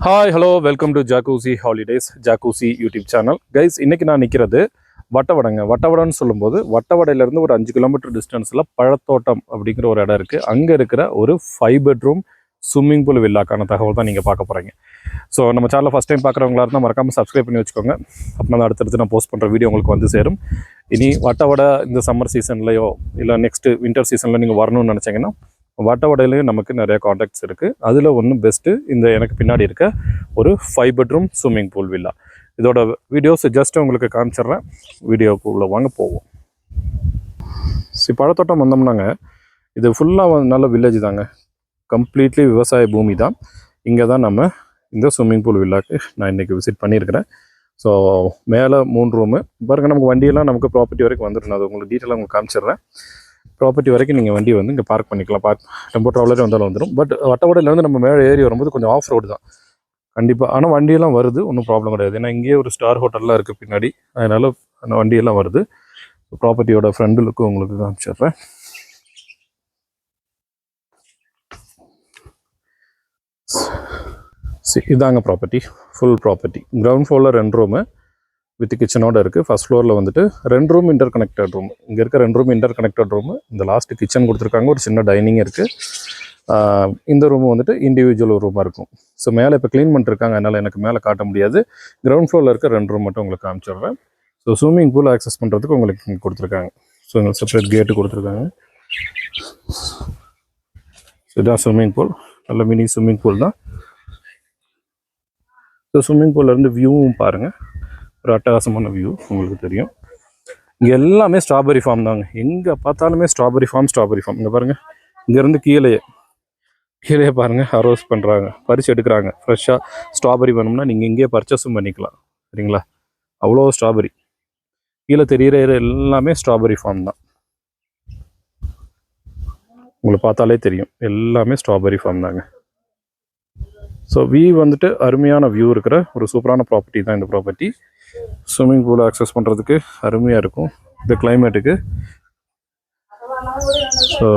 Hi hello welcome to Jacuzzi holidays Jacuzzi YouTube channel guys. இன்றைக்கி நான் நிற்கிறது வட்டவடைங்க. வட்டவடன்னு சொல்லும்போது வட்டவடையிலேருந்து ஒரு 5 கிலோமீட்டர் டிஸ்டன்ஸில் பழத்தோட்டம் அப்படிங்கிற ஒரு இடம் இருக்குது. அங்கே இருக்கிற ஒரு 5 பெட்ரூம் ஸ்விம்மிங் பூல் வில்லாக்கான தகவல் தான் நீங்கள் பார்க்க போகிறீங்க. ஸோ நம்ம சேனலில் ஃபஸ்ட் டைம் பார்க்குறவங்களா இருந்தால் மறக்காமல் சப்ஸ்கிரைப் பண்ணி வச்சுக்கோங்க. அப்படின்னா தான் அடுத்தடுத்து நான் போஸ்ட் பண்ணுற வீடியோ உங்களுக்கு வந்து சேரும். இனி வட்டவடை இந்த சம்மர் சீசன்லையோ இல்லை நெக்ஸ்ட்டு வின்டர் சீசனில் நீங்கள் வரணும்னு நினச்சிங்கன்னா வட்டவடையிலையும் நமக்கு நிறைய காண்டாக்ட்ஸ் இருக்குது. அதில் ஒன்று பெஸ்ட்டு இந்த எனக்கு பின்னாடி இருக்க ஒரு 5 பெட்ரூம் ஸ்விம்மிங் பூல் வில்லா. இதோட வீடியோஸ் ஜஸ்ட் உங்களுக்கு காமிச்சிட்றேன். வீடியோக்குள்ளே வாங்க போவோம். பழத்தோட்டம் வந்தோம்னாங்க இது ஃபுல்லாக நல்ல வில்லேஜ் தாங்க. கம்ப்ளீட்லி விவசாய பூமி தான். இங்கே தான் நம்ம இந்த ஸ்விம்மிங் பூல் வில்லாக்கு நான் இன்றைக்கி விசிட் பண்ணியிருக்கிறேன். ஸோ மேலே 3 ரூமு பாருங்கள். நமக்கு வண்டியெல்லாம் நமக்கு ப்ராப்பர்ட்டி வரைக்கும் வந்துடும். அது உங்களுக்கு டீட்டெயிலாக உங்களுக்கு காமிச்சிடுறேன். ப்ராப்பர்ட்டி வரைக்கும் நீங்கள் வண்டி வந்து இங்கே பார்க் பண்ணிக்கலாம். டெம்போ ட்ராவலரே வந்தாலும் வந்துடும். பட் வட்டவடையிலேருந்து நம்ம மேலே ஏறி வரும்போது கொஞ்சம் ஆஃப் ரோடு தான் கண்டிப்பாக. ஆனால் வண்டியெல்லாம் வருது, ஒன்றும் ப்ராப்ளம் கிடையாது. ஏன்னா இங்கேயே ஒரு ஸ்டார் ஹோட்டல்லாம் இருக்குது பின்னாடி, அதனால் அந்த வண்டியெல்லாம் வருது. ப்ராப்பர்ட்டியோட ஃப்ரண்ட் லுக்கு உங்களுக்கு காமிச்சிடுறேன். இதாங்க ப்ராப்பர்ட்டி, ஃபுல் ப்ராப்பர்ட்டி. கிரவுண்ட் ஃப்ளோரில் 2 ரூமு வித் கிச்சனோடு இருக்குது. ஃபஸ்ட் ஃப்ளோரில் வந்துட்டு 2 ரூம் இன்டர் கனெக்டட் ரூம். இங்கே இருக்க 2 ரூம் இன்டர் கனெக்டட் ரூமு. இந்த லாஸ்ட்டு கிச்சன் கொடுத்துருக்காங்க. ஒரு சின்ன டைனிங் இருக்குது. இந்த ரூமு வந்துட்டு இண்டிவிஜுவல் ரூமாக இருக்கும். ஸோ மேலே இப்போ க்ளீன் பண்ணிட்டுருக்காங்க, அதனால் எனக்கு மேலே காட்ட முடியாது. கிரவுண்ட் ஃப்ளோரில் இருக்க 2 ரூம் மட்டும் உங்களுக்கு காமிச்சிடுறேன். ஸோ ஸ்விம்மிங் பூல் ஆக்சஸ் பண்ணுறதுக்கு உங்களுக்கு இங்கே கொடுத்துருக்காங்க. ஸோ இங்கே செப்பரேட் கேட்டு கொடுத்துருக்காங்க. ஸோ இதான் ஸ்விம்மிங் பூல், நல்ல மினி ஸ்விம்மிங் பூல் தான். ஸோ ஸ்விம்மிங் பூல்லேருந்து வியூவும் பாருங்கள், ஒரு அட்டகாசமான வியூ உங்களுக்கு தெரியும். இங்கே எல்லாமே ஸ்ட்ராபெரி ஃபார்ம் தாங்க. எங்கே பார்த்தாலுமே ஸ்ட்ராபெரி ஃபார்ம். இங்கே பாருங்கள், இங்கேருந்து கீழே பாருங்கள், ஹார்வெஸ்ட் பண்ணுறாங்க, பறித்து எடுக்கிறாங்க. ஃப்ரெஷ்ஷாக ஸ்ட்ராபெரி வேணும்னா நீங்கள் இங்கேயே பர்ச்சேஸும் பண்ணிக்கலாம். சரிங்களா? அவ்வளோ ஸ்ட்ராபெரி கீழே தெரிகிற எல்லாமே ஸ்ட்ராபெரி ஃபார்ம் தான். உங்களுக்கு பார்த்தாலே தெரியும், எல்லாமே ஸ்ட்ராபெரி ஃபார்ம் தாங்க. ஸோ வந்துட்டு அருமையான வியூ இருக்கிற ஒரு சூப்பரான ப்ராப்பர்ட்டி தான் இந்த ப்ராப்பர்ட்டி. ஸ்விம்மிங் பூலை ஆக்சஸ் பண்ணுறதுக்கு அருமையாக இருக்கும் இந்த கிளைமேட்டுக்கு. ஸோ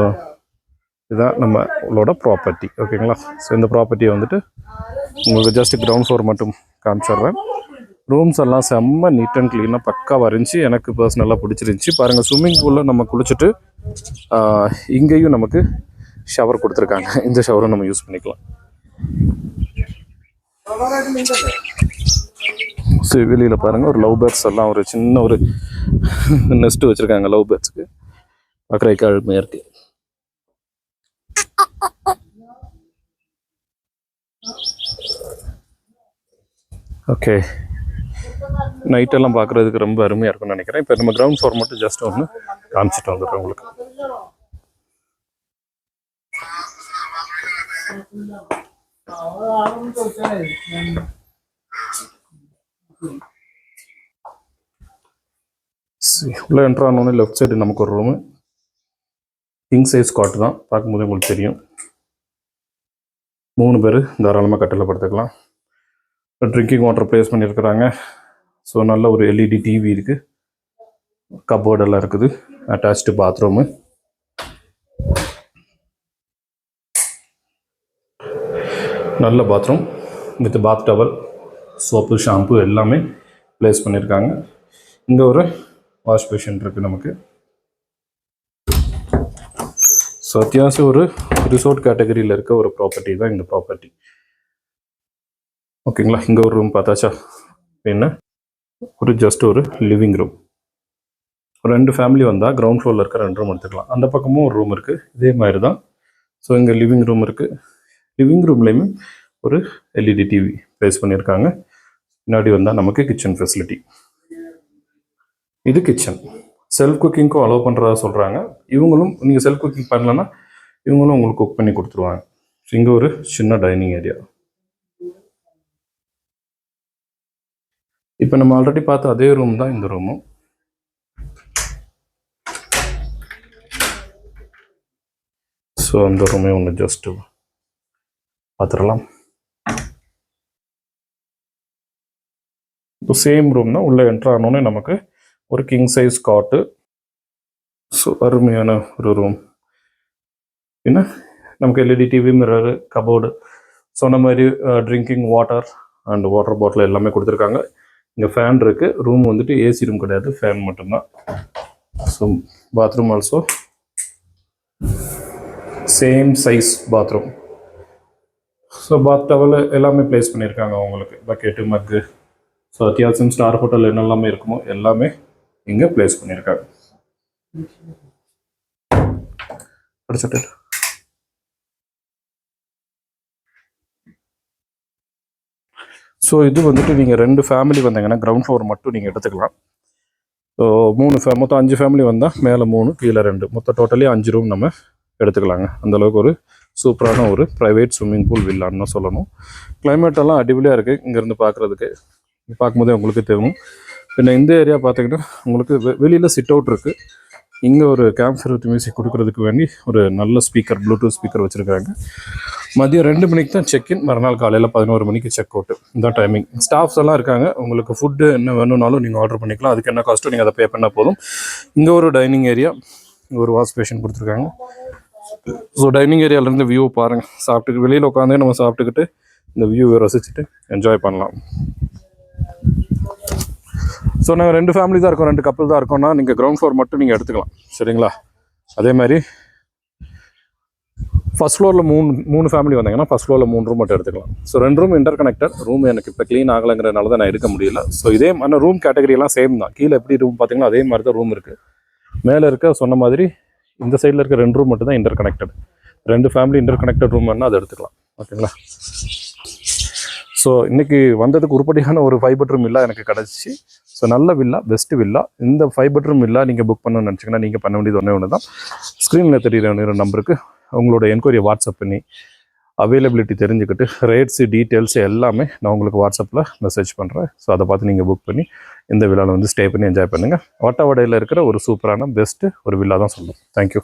இதுதான் நம்மளோட ப்ராப்பர்ட்டி. ஓகேங்களா? ஸோ இந்த ப்ராப்பர்ட்டியை வந்துட்டு உங்களுக்கு ஜஸ்ட் கிரவுண்ட் ஃப்ளோர் மட்டும் காமிச்சிட்றேன். ரூம்ஸ் எல்லாம் செம்ம நீட் அண்ட் க்ளீனாக பக்காவாக இருந்துச்சு. எனக்கு பர்சனலாக பிடிச்சிருந்துச்சி. பாருங்கள், ஸ்விம்மிங் பூலில் நம்ம குளிச்சுட்டு இங்கேயும் நமக்கு ஷவர் கொடுத்துருக்காங்க. இந்த ஷவரும் நம்ம யூஸ் பண்ணிக்கலாம். ஸோ வெளியில் பாருங்கள், ஒரு லவ் பேர்ட்ஸ் எல்லாம் ஒரு சின்ன ஒரு நெஸ்ட்டு வச்சுருக்காங்க லவ் பேர்ட்ஸுக்கு. பார்க்குறதுக்கு அழுமையாக இருக்குது. ஓகே, நைட்டெல்லாம் பார்க்குறதுக்கு ரொம்ப அருமையாக இருக்கும்னு நினைக்கிறேன். இப்போ நம்ம கிரவுண்ட் ஃப்ளோர் மட்டும் ஜஸ்ட் ஒன்று காமிச்சிட்டு வந்துடுறோம் உங்களுக்கு. உள்ள என்ட்ரு ஆனோடனே லெஃப்ட் சைடு நமக்கு ஒரு ரூமு. கிங் சைஸ் காட் தான், பார்க்கும்போது உங்களுக்கு தெரியும். 3 பேர் தாராளமாக கட்டில் படுத்துக்கலாம். ட்ரிங்கிங் வாட்டர் ப்ளேஸ் பண்ணியிருக்கிறாங்க. ஸோ நல்ல ஒரு எல்இடி டிவி இருக்குது. கப்போர்டெல்லாம் இருக்குது. Attached bathroom. நல்ல bathroom with bath towel, soap, shampoo எல்லாமே ப்ளேஸ் பண்ணியிருக்காங்க. இங்கே ஒரு வாஷ் பேஷன் இருக்குது நமக்கு. ஸோ அத்தியாவசியம் ஒரு ரிசோர்ட் கேட்டகரியில் இருக்க ஒரு ப்ராப்பர்ட்டி தான் இந்த ப்ராப்பர்ட்டி. ஓகேங்களா? இங்கே ஒரு ரூம் பார்த்தாச்சா? என்ன ஒரு ஜஸ்ட் ஒரு லிவிங் ரூம். 2 ஃபேமிலி வந்தால் கிரவுண்ட் ஃப்ளோரில் இருக்க 2 ரூம் எடுத்துக்கலாம். அந்த பக்கமும் ஒரு ரூம் இருக்குது, இதே மாதிரி தான். ஸோ இங்கே லிவிங் ரூம் இருக்குது. லிவிங் ரூம்லேயுமே ஒரு எல்இடி டிவி ப்ளேஸ் பண்ணியிருக்காங்க. முன்னாடி வந்தால் நமக்கு கிச்சன் ஃபெசிலிட்டி. இது கிச்சன். செல்ஃப் குக்கிங்க்கும் அலோவ் பண்ணுறதா சொல்கிறாங்க. இவங்களும் நீங்கள் செல்ஃப் குக்கிங் பண்ணலன்னா இவங்களும் உங்களுக்கு குக் பண்ணி கொடுத்துருவாங்க. இங்கே ஒரு சின்ன டைனிங் ஏரியா. இப்போ நம்ம ஆல்ரெடி பார்த்த அதே ரூம் தான் இந்த ரூமும். ஸோ அந்த ரூமே ஒன்று ஜஸ்ட்டு பார்த்துடலாம். இப்போ சேம் ரூம் தான். உள்ளே என்ட்ரு ஆனோடனே நமக்கு ஒரு கிங் சைஸ் காட்டு. ஸோ அருமையான ஒரு ரூம். என்ன நமக்கு எல்இடி டிவி, மிரரு, கபோர்டு, சொன்ன மாதிரி drinking water and water bottle எல்லாமே கொடுத்துருக்காங்க. இங்கே ஃபேன் இருக்குது. ரூம் வந்துட்டு ஏசி ரூம் கிடையாது, ஃபேன் மட்டும்தான். So bathroom also same size bathroom. So பாத் டவல் எல்லாமே ப்ளேஸ் பண்ணியிருக்காங்க உங்களுக்கு. பக்கெட்டு, மக்கு, ஸோ அத்தியாவசியம் ஸ்டார் ஹோட்டல் என்னெல்லாமே இருக்குமோ எல்லாமே இங்கே ப்ளேஸ் பண்ணியிருக்காங்க. படிச்சுட்டு ஸோ இது வந்துட்டு நீங்கள் 2 ஃபேமிலி வந்தீங்கன்னா கிரவுண்ட் ஃப்ளோர் மட்டும் நீங்கள் எடுத்துக்கலாம். ஸோ மொத்தம் 5 ஃபேமிலி வந்தால் மேலே 3 கீழே 2, மொத்தம் டோட்டலி 5 ரூம் நம்ம எடுத்துக்கலாங்க. அந்தளவுக்கு ஒரு சூப்பரான ஒரு ப்ரைவேட் ஸ்விம்மிங் பூல் வில்லான்னு சொல்லணும். கிளைமேட்டெல்லாம் அடிப்படையாக இருக்குது இங்கேருந்து பார்க்குறதுக்கு. பார்க்கும்போதே உங்களுக்கு தெரியும். பின்ன இந்த ஏரியா பார்த்தீங்கன்னா உங்களுக்கு வெளியில் சிட் அவுட் இருக்குது. இங்கே ஒரு கேம்ப் ஃபயர் வித் மியூசிக் கொடுக்கறதுக்கு வேண்டி ஒரு நல்ல ஸ்பீக்கர், ப்ளூடூத் ஸ்பீக்கர் வச்சுருக்காங்க. மதியம் 2 மணிக்கு தான் செக்இன், மறுநாள் காலையில் 11 மணிக்கு செக் அவுட்டு. இந்த டைமிங். ஸ்டாஃப்ஸ் எல்லாம் இருக்காங்க. உங்களுக்கு ஃபுட்டு என்ன வேணும்னாலும் நீங்கள் ஆர்டர் பண்ணிக்கலாம். அதுக்கு என்ன காஸ்ட்டோ நீங்கள் அதை பே பண்ணால் போதும். இங்கே ஒரு டைனிங் ஏரியா, ஒரு வாஷ் பேஷன் கொடுத்துருக்காங்க. ஸோ டைனிங் ஏரியாவிலேருந்து வியூ பாருங்கள். சாப்பிட்டுக்கு வெளியில் உட்காந்து நம்ம சாப்பிட்டுக்கிட்டு இந்த வியூவை ரசிச்சுட்டு என்ஜாய் பண்ணலாம். ஸோ நாங்கள் 2 ஃபேமிலி தான் இருக்கோம், 2 கப்பல் தான் இருக்கோம்னா நீங்கள் கிரவுண்ட் ஃப்ளோர் மட்டும் நீங்கள் எடுத்துக்கலாம். சரிங்களா? அதே மாதிரி ஃபஸ்ட் ஃப்ளோரில் 3 ஃபேமிலி வந்தாங்கன்னா ஃபஸ்ட் ஃப்ளோரில் 3 ரூம் மட்டும் எடுத்துக்கலாம். So 2 room inter connected. Room எனக்கு இப்போ க்ளீன் ஆகலைங்கிறனால தான் நான் எடுக்க முடியல. ஸோ இதே ஆனால் ரூம் கேட்டகரியெல்லாம் சேம் தான். கீழே எப்படி ரூம் பார்த்தீங்கன்னா அதே மாதிரி தான் ரூம் இருக்குது. மேலே இருக்க சொன்ன மாதிரி இந்த சைடில் இருக்க 2 ரூம் மட்டும் தான் inter connected. 2 family inter connected room வேணால் அதை எடுத்துக்கலாம். ஓகேங்களா? ஸோ இன்றைக்கி வந்ததுக்கு உருப்படியான ஒரு 5 பெட்ரூம் வில்லா எனக்கு கிடச்சி. ஸோ நல்ல வில்லா, பெஸ்ட்டு வில்லா. இந்த 5 பெட்ரூம் வில்லா நீங்கள் புக் பண்ணணும்னு நினச்சிங்கன்னா நீங்கள் பண்ண வேண்டியது ஒன்று தான். ஸ்க்ரீனில் தெரியுற நம்பருக்கு உங்களோட என்கொயரியை வாட்ஸ்அப் பண்ணி அவைலபிலிட்டி தெரிஞ்சுக்கிட்டு ரேட்ஸு, டீட்டெயில்ஸு எல்லாமே நான் உங்களுக்கு வாட்ஸ்அப்பில் மெசேஜ் பண்ணுறேன். ஸோ அதை பார்த்து நீங்கள் புக் பண்ணி இந்த வில்லாவில் வந்து ஸ்டே பண்ணி என்ஜாய் பண்ணுங்கள். வட்டவடையில் இருக்கிற ஒரு சூப்பரான பெஸ்ட்டு ஒரு வில்லா தான் சொல்லுவோம். தேங்க்யூ.